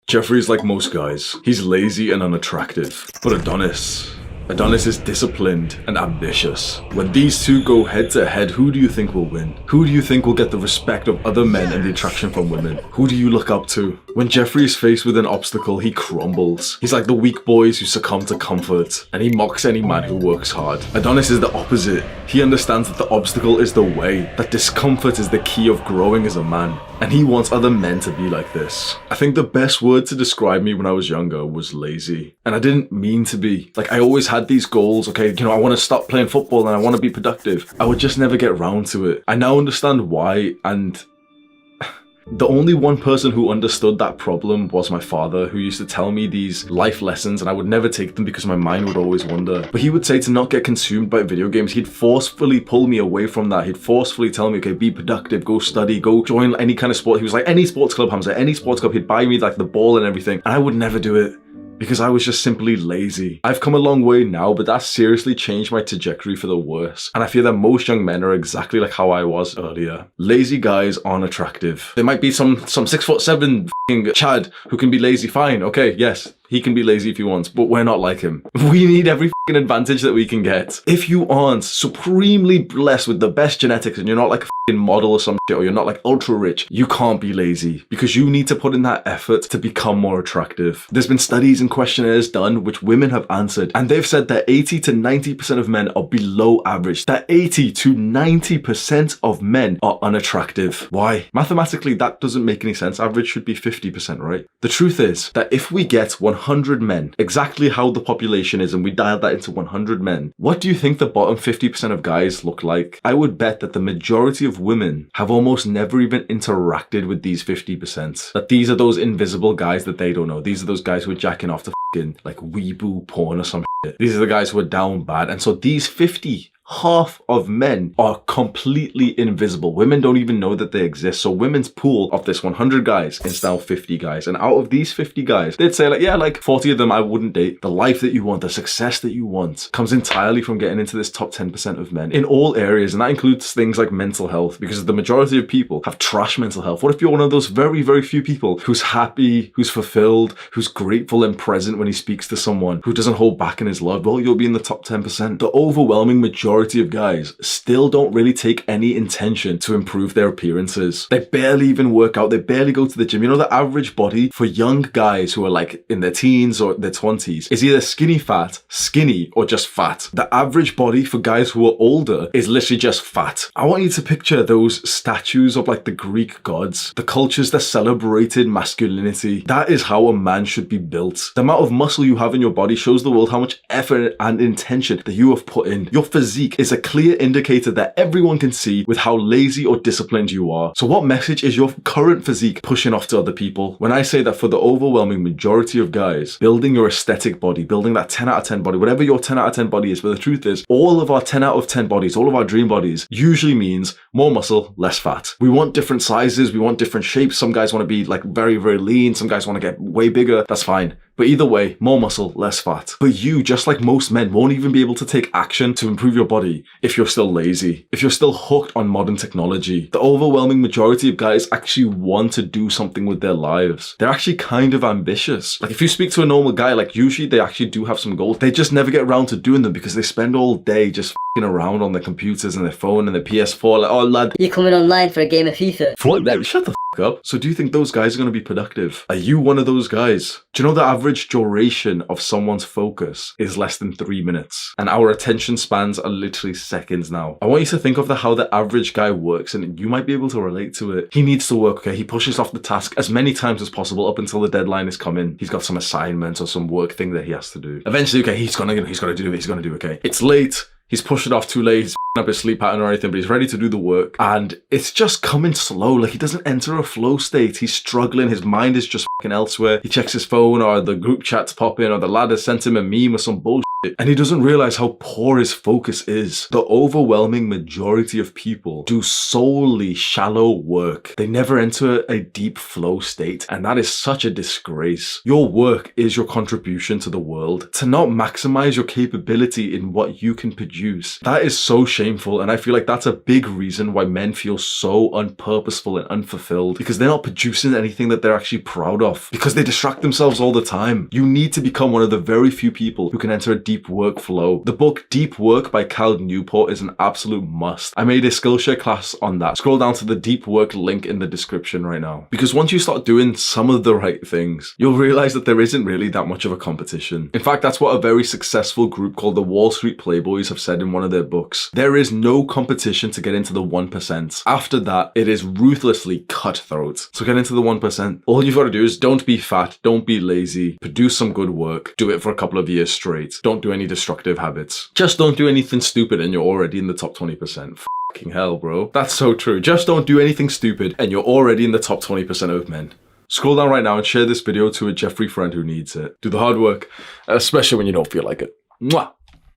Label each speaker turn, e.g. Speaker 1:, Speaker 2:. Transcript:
Speaker 1: Jeffrey's like most guys. He's lazy and unattractive. But Adonis is disciplined and ambitious. When these two go head to head, who do you think will win? Who do you think will get the respect of other men and the attraction from women? Who do you look up to? When Jeffrey is faced with an obstacle, he crumbles. He's like the weak boys who succumb to comfort, and he mocks any man who works hard. Adonis is the opposite. He understands that the obstacle is the way, that discomfort is the key of growing as a man. And he wants other men to be like this. I think the best word to describe me when I was younger was lazy. And I didn't mean to be. Like, I always had these goals. Okay, I want to stop playing football and I want to be productive. I would just never get round to it. I now understand why, and the only one person who understood that problem was my father, who used to tell me these life lessons, and I would never take them because my mind would always wander. But he would say to not get consumed by video games. He'd forcefully pull me away from that. He'd forcefully tell me, okay, be productive, go study, go join any kind of sport. He was like, any sports club, Hamza, any sports club. He'd buy me like the ball and everything. And I would never do it, because I was just simply lazy. I've come a long way now, but that seriously changed my trajectory for the worse. And I feel that most young men are exactly like how I was earlier. Lazy guys aren't attractive. There might be some 6'7" f***ing Chad who can be lazy, fine, okay, yes. He can be lazy if he wants, but we're not like him. We need every f***ing advantage that we can get. If you aren't supremely blessed with the best genetics and you're not like a f***ing model or some shit, or you're not like ultra rich, you can't be lazy, because you need to put in that effort to become more attractive. There's been studies and questionnaires done which women have answered, and they've said that 80 to 90% of men are below average. That 80 to 90% of men are unattractive. Why? Mathematically, that doesn't make any sense. Average should be 50%, right? The truth is that if we get 100 men, exactly how the population is, and we dial that into 100 men, what do you think the bottom 50% of guys look like? I would bet that the majority of women have almost never even interacted with these 50%. That these are those invisible guys that they don't know. These are those guys who are jacking off the f***ing like weeboo porn or some shit. These are the guys who are down bad. And so these 50, half of men are completely invisible. Women don't even know that they exist. So women's pool of this 100 guys is now 50 guys. And out of these 50 guys, they'd say like, yeah, like 40 of them I wouldn't date. The life that you want, the success that you want comes entirely from getting into this top 10% of men in all areas. And that includes things like mental health, because the majority of people have trash mental health. What if you're one of those very, very few people who's happy, who's fulfilled, who's grateful and present when he speaks to someone, who doesn't hold back in his love? Well, you'll be in the top 10%. The overwhelming majority of guys still don't really take any intention to improve their appearances. They barely even work out. They barely go to the gym. You know, the average body for young guys who are like in their teens or their 20s is either skinny fat, skinny, or just fat. The average body for guys who are older is literally just fat. I want you to picture those statues of like the Greek gods, the cultures that celebrated masculinity. That is how a man should be built. The amount of muscle you have in your body shows the world how much effort and intention that you have put in. Your physique is a clear indicator that everyone can see with how lazy or disciplined you are. So what message is your current physique pushing off to other people? When I say that for the overwhelming majority of guys, building your aesthetic body, building that 10 out of 10 body, whatever your 10 out of 10 body is, but the truth is, all of our 10 out of 10 bodies, all of our dream bodies usually means more muscle, less fat. We want different sizes, we want different shapes. Some guys want to be like very, very lean. Some guys want to get way bigger. That's fine. But either way, more muscle, less fat. But you, just like most men, won't even be able to take action to improve your body if you're still lazy, if you're still hooked on modern technology. The overwhelming majority of guys actually want to do something with their lives. They're actually kind of ambitious. Like if you speak to a normal guy, like usually they actually do have some goals. They just never get around to doing them because they spend all day just f***ing around on their computers and their phone and their PS4. Like, oh lad,
Speaker 2: you're coming online for a game of FIFA.
Speaker 1: Shut the f*** up. So do you think those guys are going to be productive? Are you one of those guys? Do you know the average duration of someone's focus is less than 3 minutes? And our attention spans are literally seconds now. I want you to think of how the average guy works, and you might be able to relate to it. He needs to work, okay? He pushes off the task as many times as possible up until the deadline is coming. He's got some assignment or some work thing that he has to do. Eventually, okay, he's gonna do it, okay? It's late. He's pushed it off too late, he's f***ing up his sleep pattern or anything, but he's ready to do the work. And it's just coming slow, like he doesn't enter a flow state. He's struggling, his mind is just f***ing elsewhere. He checks his phone, or the group chat's popping, or the lad has sent him a meme or some bullshit. and he doesn't realize how poor his focus is. The overwhelming majority of people do solely shallow work. They never enter a deep flow state, and that is such a disgrace. Your work is your contribution to the world. To not maximize your capability in what you can produce, that is so shameful, and I feel like that's a big reason why men feel so unpurposeful and unfulfilled, because they're not producing anything that they're actually proud of, because they distract themselves all the time. You need to become one of the very few people who can enter a deep workflow. The book Deep Work by Cal Newport is an absolute must. I made a Skillshare class on that. Scroll down to the Deep Work link in the description right now. Because once you start doing some of the right things, you'll realize that there isn't really that much of a competition. In fact, that's what a very successful group called the Wall Street Playboys have said in one of their books. There is no competition to get into the 1%. After that, it is ruthlessly cutthroat. So get into the 1%. All you've got to do is don't be fat, don't be lazy, produce some good work, do it for a couple of years straight. Don't do any destructive habits. Just don't do anything stupid and you're already in the top 20%. Fucking hell, bro. That's so true. Just don't do anything stupid and you're already in the top 20% of men. Scroll down right now and share this video to a Jeffrey friend who needs it. Do the hard work, especially when you don't feel like it. Mwah!